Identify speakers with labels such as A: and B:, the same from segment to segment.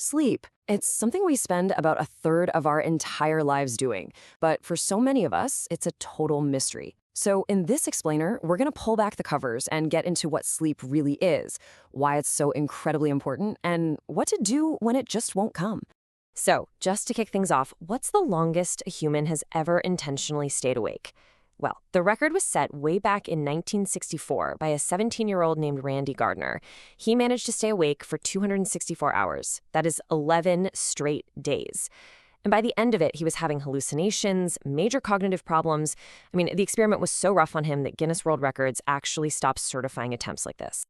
A: Sleep. It's something we spend about a third of our entire lives doing, but for so many of us, it's a total mystery. So, in this explainer, we're going to pull back the covers and get into what sleep really is, why it's so incredibly important, and what to do when it just won't come.
B: So, just to kick things off, what's the longest a human has ever intentionally stayed awake? Well, the record was set way back in 1964 by a 17-year-old named Randy Gardner. He managed to stay awake for 264 hours. That is 11 straight days. And by the end of it, he was having hallucinations, major cognitive problems. The experiment was so rough on him that Guinness World Records actually stopped certifying attempts like this.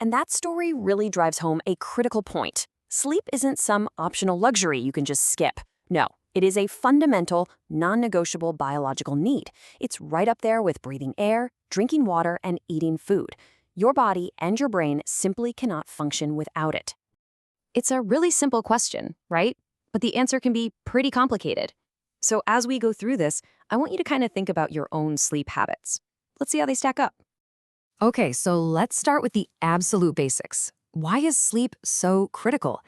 A: And that story really drives home a critical point. Sleep isn't some optional luxury you can just skip. No, it is a fundamental, non-negotiable biological need. It's right up there with breathing air, drinking water, and eating food. Your body and your brain simply cannot function without it. It's a really simple question, right? But the answer can be pretty complicated. So as we go through this, I want you to kind of think about your own sleep habits. Let's see how they stack up. Okay, so let's start with the absolute basics. Why is sleep so critical?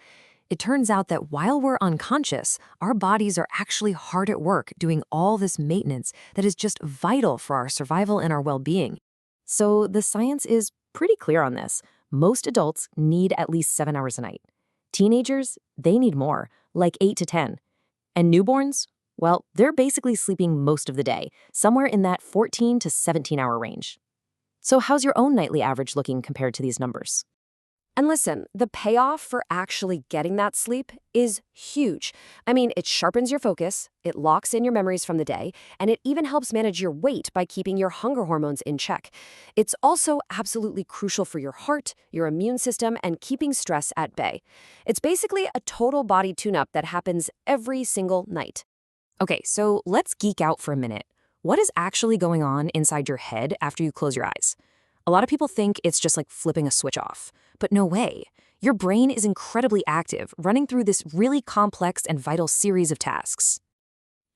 A: It turns out that while we're unconscious, our bodies are actually hard at work doing all this maintenance that is just vital for our survival and our well-being. So the science is pretty clear on this. Most adults need at least 7 hours a night. Teenagers, they need more, like 8 to 10. And newborns? Well, they're basically sleeping most of the day, somewhere in that 14 to 17-hour range. So how's your own nightly average looking compared to these numbers? And listen, the payoff for actually getting that sleep is huge. It sharpens your focus, it locks in your memories from the day, and it even helps manage your weight by keeping your hunger hormones in check. It's also absolutely crucial for your heart, your immune system, and keeping stress at bay. It's basically a total body tune-up that happens every single night. Okay, so let's geek out for a minute. What is actually going on inside your head after you close your eyes? A lot of people think it's just like flipping a switch off. But no way. Your brain is incredibly active, running through this really complex and vital series of tasks.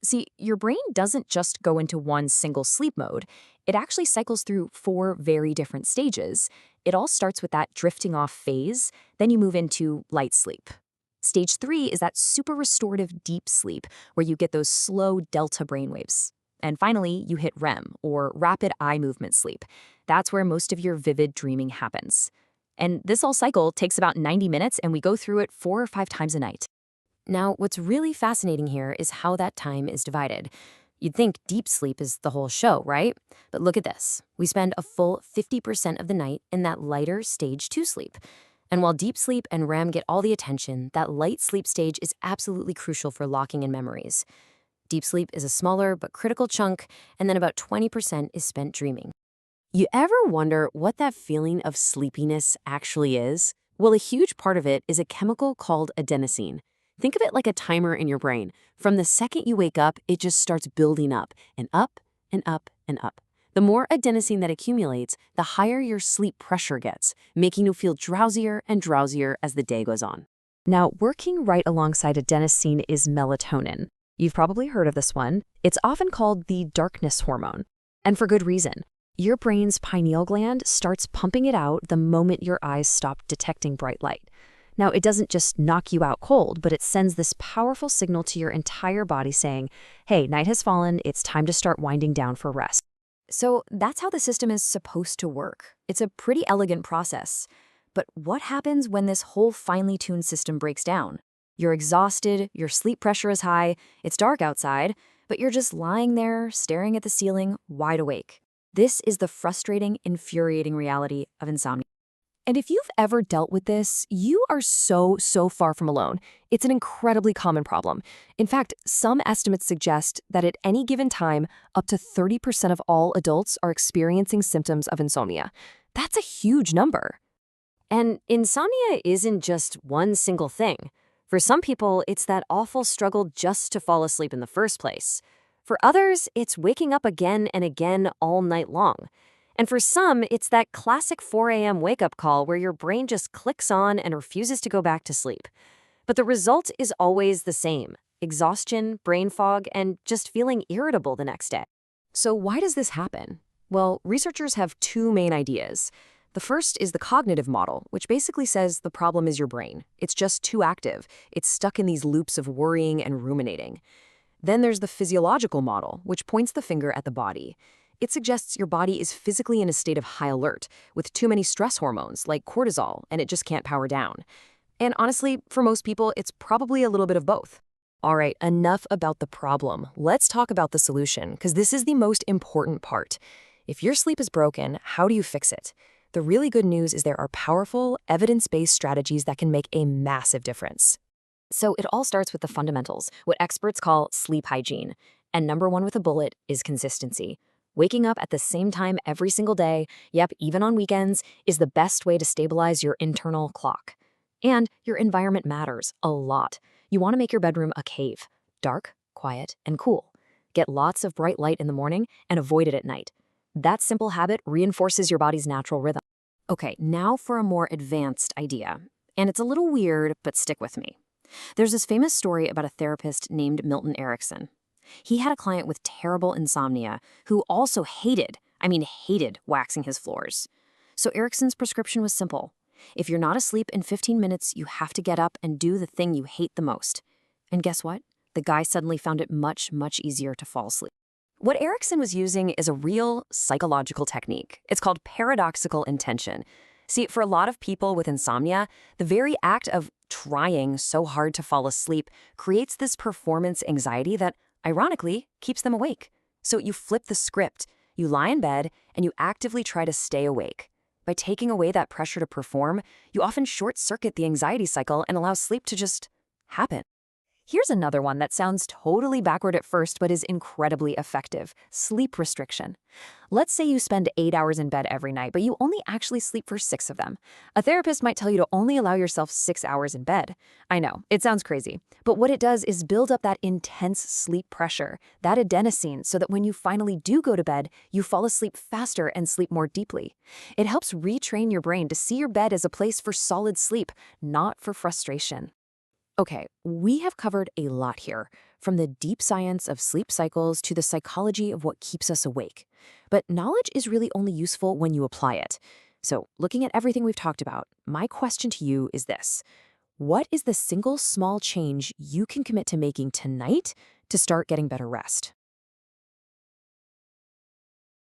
A: See, your brain doesn't just go into one single sleep mode. It actually cycles through 4 very different stages. It all starts with that drifting off phase, then you move into light sleep. Stage 3 is that super restorative deep sleep, where you get those slow delta brainwaves. And finally, you hit REM, or rapid eye movement sleep. That's where most of your vivid dreaming happens. And this whole cycle takes about 90 minutes, and we go through it 4 or 5 times a night. Now, what's really fascinating here is how that time is divided. You'd think deep sleep is the whole show, right? But look at this. We spend a full 50% of the night in that lighter stage 2 sleep. And while deep sleep and REM get all the attention, that light sleep stage is absolutely crucial for locking in memories. Deep sleep is a smaller but critical chunk, and then about 20% is spent dreaming. You ever wonder what that feeling of sleepiness actually is? Well, a huge part of it is a chemical called adenosine. Think of it like a timer in your brain. From the second you wake up, it just starts building up and up and up and up. The more adenosine that accumulates, the higher your sleep pressure gets, making you feel drowsier and drowsier as the day goes on. Now, working right alongside adenosine is melatonin. You've probably heard of this one. It's often called the darkness hormone. And for good reason. Your brain's pineal gland starts pumping it out the moment your eyes stop detecting bright light. Now, it doesn't just knock you out cold, but it sends this powerful signal to your entire body saying, hey, night has fallen, it's time to start winding down for rest. So that's how the system is supposed to work. It's a pretty elegant process. But what happens when this whole finely tuned system breaks down? You're exhausted, your sleep pressure is high, it's dark outside, but you're just lying there, staring at the ceiling, wide awake. This is the frustrating, infuriating reality of insomnia. And if you've ever dealt with this, you are so far from alone. It's an incredibly common problem. In fact, some estimates suggest that at any given time, up to 30% of all adults are experiencing symptoms of insomnia. That's a huge number. And insomnia isn't just one single thing. For some people, it's that awful struggle just to fall asleep in the first place. For others, it's waking up again and again all night long. And for some, it's that classic 4 a.m. wake-up call where your brain just clicks on and refuses to go back to sleep. But the result is always the same: exhaustion, brain fog, and just feeling irritable the next day. So why does this happen? Well, researchers have 2 main ideas. The first is the cognitive model, which basically says the problem is your brain. It's just too active. It's stuck in these loops of worrying and ruminating. Then there's the physiological model, which points the finger at the body. It suggests your body is physically in a state of high alert, with too many stress hormones like cortisol, and it just can't power down. And honestly, for most people, it's probably a little bit of both. All right, enough about the problem. Let's talk about the solution, because this is the most important part. If your sleep is broken, how do you fix it? The really good news is there are powerful, evidence-based strategies that can make a massive difference. So it all starts with the fundamentals, what experts call sleep hygiene. And number one with a bullet is consistency. Waking up at the same time every single day, yep, even on weekends, is the best way to stabilize your internal clock. And your environment matters a lot. You want to make your bedroom a cave, dark, quiet, and cool. Get lots of bright light in the morning and avoid it at night. That simple habit reinforces your body's natural rhythm. Okay, now for a more advanced idea. And it's a little weird, but stick with me. There's this famous story about a therapist named Milton Erickson. He had a client with terrible insomnia who also hated waxing his floors. So Erickson's prescription was simple. If you're not asleep in 15 minutes, you have to get up and do the thing you hate the most. And guess what? The guy suddenly found it much, much easier to fall asleep. What Erickson was using is a real psychological technique. It's called paradoxical intention. See, for a lot of people with insomnia, the very act of trying so hard to fall asleep creates this performance anxiety that, ironically, keeps them awake. So you flip the script. You lie in bed and you actively try to stay awake. By taking away that pressure to perform, you often short-circuit the anxiety cycle and allow sleep to just happen. Here's another one that sounds totally backward at first but is incredibly effective: sleep restriction. Let's say you spend 8 hours in bed every night, but you only actually sleep for 6 of them. A therapist might tell you to only allow yourself 6 hours in bed. I know, it sounds crazy, but what it does is build up that intense sleep pressure, that adenosine, so that when you finally do go to bed, you fall asleep faster and sleep more deeply. It helps retrain your brain to see your bed as a place for solid sleep, not for frustration. Okay, we have covered a lot here, from the deep science of sleep cycles to the psychology of what keeps us awake. But knowledge is really only useful when you apply it. So, looking at everything we've talked about, my question to you is this: what is the single small change you can commit to making tonight to start getting better rest?